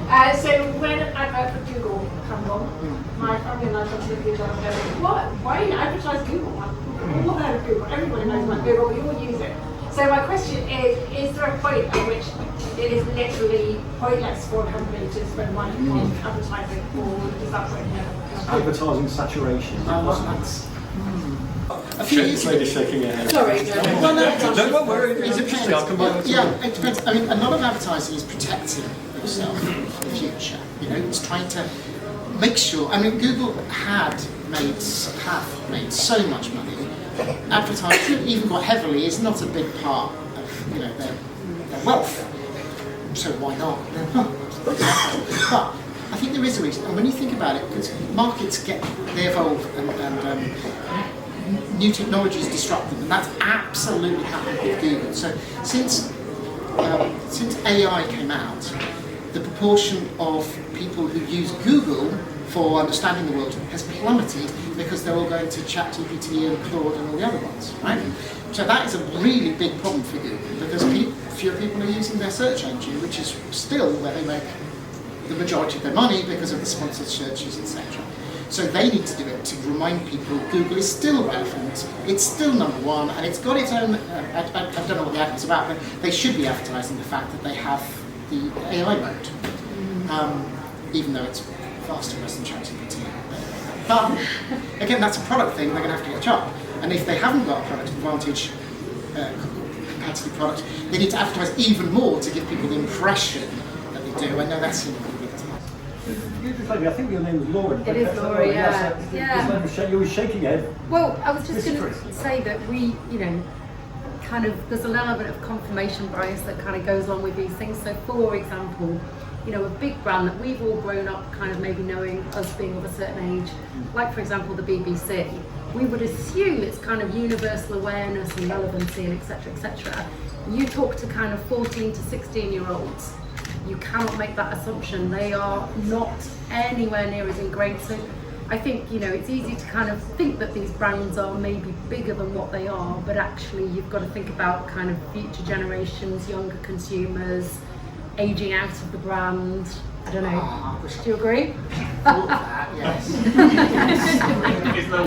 So when advert for Google comes on, my family and I come to Google and go, what? Why advertise Google? Like, all heard of Google, everybody knows about Google, we all use it. So my question is there a point at which it is literally pointless for a company to spend money on advertising, or does that point never? Advertising saturation. A few years ago, shaking her head. Sorry, no. Don't worry. it depends. Yeah, it depends. I mean, a lot of advertising is protecting yourself for the future. You know, it's trying to make sure. I mean, Google have made so much money. Advertising, even quite heavily, is not a big part of their wealth. So why not? But I think there is a reason. And when you think about it, because markets they evolve and new technologies disrupt them, and that's absolutely happened with Google. So since AI came out, the proportion of people who use Google for understanding the world has plummeted because they're all going to ChatGPT and Claude and all the other ones, right? So that is a really big problem for Google because fewer people are using their search engine, which is still where they make the majority of their money because of the sponsored searches, etc. So they need to do it to remind people Google is still relevant, it's still number one, and it's got its own, I don't know what the advert's about, but they should be advertising the fact that they have the AI mode, even though it's faster than ChatGPT. But again, that's a product thing, they're going to have to catch up. And if they haven't got a product advantage, competitive product, they need to advertise even more to give people the impression that they do. I know that's in I think your name was Laura. It is Laura, yeah. You were shaking your head. Well, I was just going to say that we, kind of, there's an element of confirmation bias that kind of goes along with these things. So for example, a big brand that we've all grown up kind of maybe knowing us being of a certain age, like for example the BBC, we would assume it's kind of universal awareness and relevancy and etc. You talk to kind of 14 to 16 year olds, you cannot make that assumption. They are not anywhere near as ingrained. So I think, it's easy to kind of think that these brands are maybe bigger than what they are, but actually you've got to think about kind of future generations, younger consumers, aging out of the brand. I don't know. Do you agree? all of that, yes.